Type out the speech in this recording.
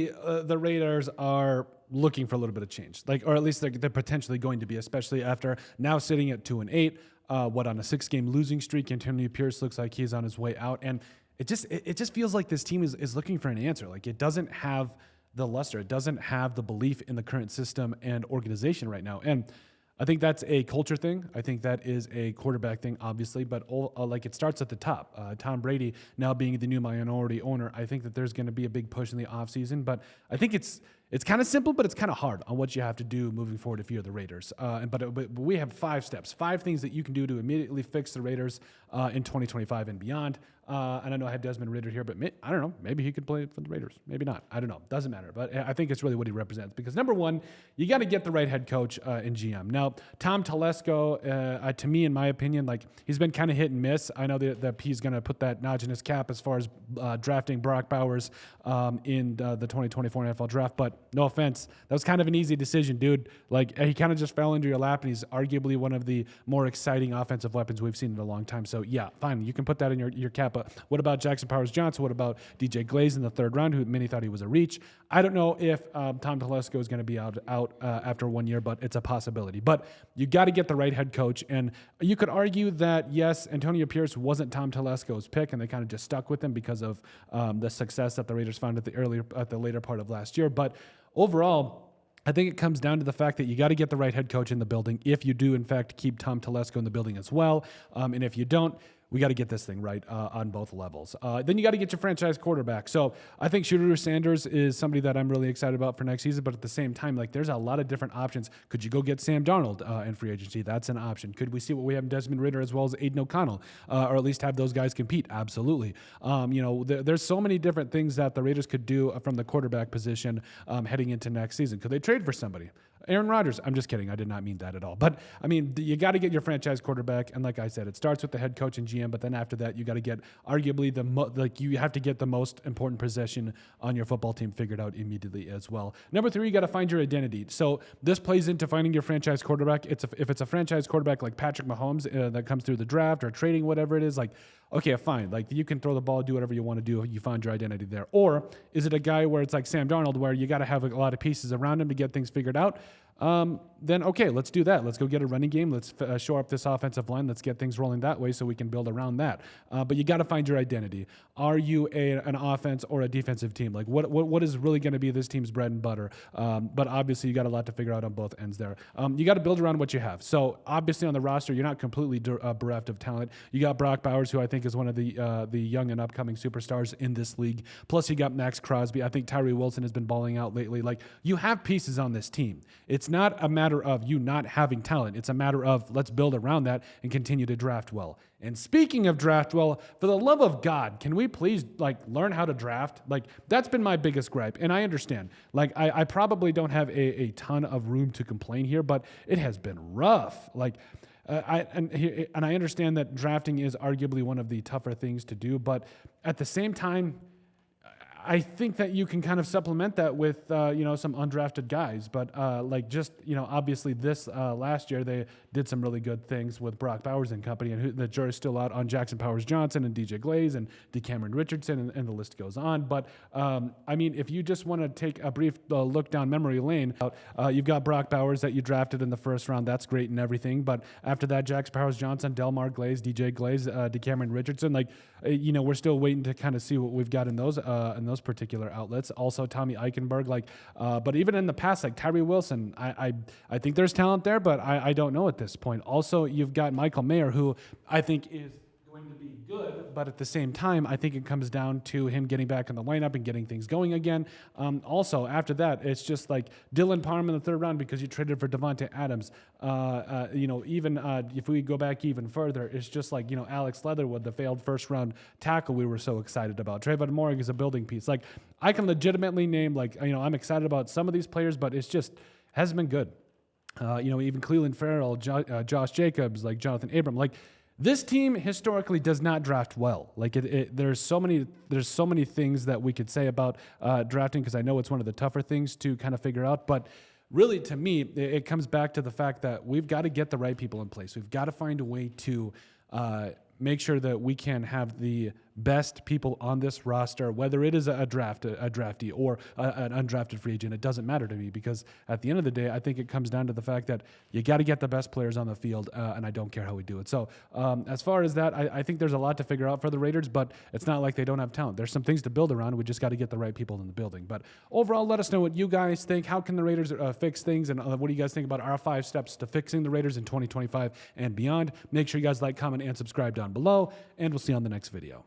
obviously the Raiders are looking for a little bit of change, or at least they're potentially going to be, especially after now sitting at 2-8. On a 6-game losing streak. Antonio Pierce looks like he's on his way out, and it just feels like this team is looking for an answer. Like, it doesn't have the luster, it doesn't have the belief in the current system and organization right now, and I think that's a culture thing. I think that is a quarterback thing, obviously, but it starts at the top. Tom Brady now being the new minority owner, I think that there's going to be a big push in the offseason, but I think it's kind of simple, but it's kind of hard on what you have to do moving forward if you're the Raiders. But we have 5 steps, 5 things that you can do to immediately fix the Raiders in 2025 and beyond. And I know I had Desmond Ridder here, but I don't know. Maybe he could play for the Raiders. Maybe not. I don't know. Doesn't matter. But I think it's really what he represents. Because number one, you got to get the right head coach and GM. Now, Tom Telesco, to me, in my opinion, he's been kind of hit and miss. I know that he's going to put that notch in his cap as far as drafting Brock Bowers in the 2024 NFL draft. But no offense, that was kind of an easy decision, dude. He kind of just fell into your lap, and he's arguably one of the more exciting offensive weapons we've seen in a long time. So yeah, fine, you can put that in your cap. But what about Jackson Powers-Johnson? What about DJ Glaze in the 3rd round, who many thought he was a reach? I don't know if Tom Telesco is going to be out after 1 year, but it's a possibility. But you got to get the right head coach, and you could argue that yes, Antonio Pierce wasn't Tom Telesco's pick, and they kind of just stuck with him because of the success that the Raiders found at the later part of last year. But overall, I think it comes down to the fact that you got to get the right head coach in the building if you do, in fact, keep Tom Telesco in the building as well. And if you don't, we got to get this thing right on both levels. Then you got to get your franchise quarterback. So I think Shedeur Sanders is somebody that I'm really excited about for next season, but at the same time, there's a lot of different options. Could you go get Sam Darnold in free agency? That's an option. Could we see what we have in Desmond Ridder as well as Aiden O'Connell, or at least have those guys compete? Absolutely. There's so many different things that the Raiders could do from the quarterback position heading into next season. Could they trade for somebody? Aaron Rodgers. I'm just kidding. I did not mean that at all. But, you got to get your franchise quarterback. And like I said, it starts with the head coach and GM, but then after that, you got to get arguably you have to get the most important possession on your football team figured out immediately as well. Number 3, you got to find your identity. So this plays into finding your franchise quarterback. If it's a franchise quarterback like Patrick Mahomes that comes through the draft or trading, whatever it is, okay, fine. You can throw the ball, do whatever you want to do. You find your identity there. Or is it a guy where it's like Sam Darnold, where you got to have a lot of pieces around him to get things figured out? Then okay, let's do that. Let's go get a running game. Let's shore up this offensive line. Let's get things rolling that way so we can build around that. But you got to find your identity. Are you an offense or a defensive team? What is really going to be this team's bread and butter? But obviously you got a lot to figure out on both ends there. You got to build around what you have. So obviously on the roster, you're not completely bereft of talent. You got Brock Bowers, who I think is one of the young and upcoming superstars in this league. Plus you got Max Crosby. I think Tyree Wilson has been balling out lately. You have pieces on this team. It's not a matter of you not having talent. It's a matter of let's build around that and continue to draft well. And speaking of draft well, for the love of God, can we please learn how to draft? That's been my biggest gripe. And I understand. I probably don't have a ton of room to complain here, but it has been rough. I understand that drafting is arguably one of the tougher things to do, but at the same time, I think that you can kind of supplement that with, some undrafted guys. But obviously this last year, they did some really good things with Brock Bowers and company, and the jury's still out on Jackson Powers-Johnson and DJ Glaze and DeCameron Richardson, and the list goes on. But, if you just want to take a brief look down memory lane, you've got Brock Bowers that you drafted in the 1st round. That's great and everything. But after that, Jackson Powers-Johnson, Delmar Glaze, DJ Glaze, DeCameron Richardson, we're still waiting to kind of see what we've got in those particular outlets. Also, Tommy Eichenberg, but even in the past, Tyree Wilson, I think there's talent there, but I don't know at this point. Also, you've got Michael Mayer, who I think is going to be good, but at the same time, I think it comes down to him getting back in the lineup and getting things going again. Also, after that, it's just Dylan Parham in the 3rd round because you traded for Devontae Adams. Even if we go back even further, it's just Alex Leatherwood, the failed 1st round tackle we were so excited about. Trayvon Moehrig is a building piece. I can legitimately name I'm excited about some of these players, but it's just hasn't been good. Even Cleveland Farrell, Josh Jacobs, Jonathan Abram, this team historically does not draft well. There's so many things that we could say about drafting, because I know it's one of the tougher things to kind of figure out. But really, to me, it comes back to the fact that we've got to get the right people in place. We've got to find a way to make sure that we can have the best people on this roster, whether it is a draftee or an undrafted free agent. It doesn't matter to me, because at the end of the day, I think it comes down to the fact that you got to get the best players on the field, and I don't care how we do it. So as far as that, I think there's a lot to figure out for the Raiders, but it's not like they don't have talent. There's some things to build around. We just got to get the right people in the building. But overall, let us know what you guys think. How can the Raiders fix things, and what do you guys think about our 5 steps to fixing the Raiders in 2025 and beyond? Make sure you guys like, comment, and subscribe down below, and we'll see you on the next video.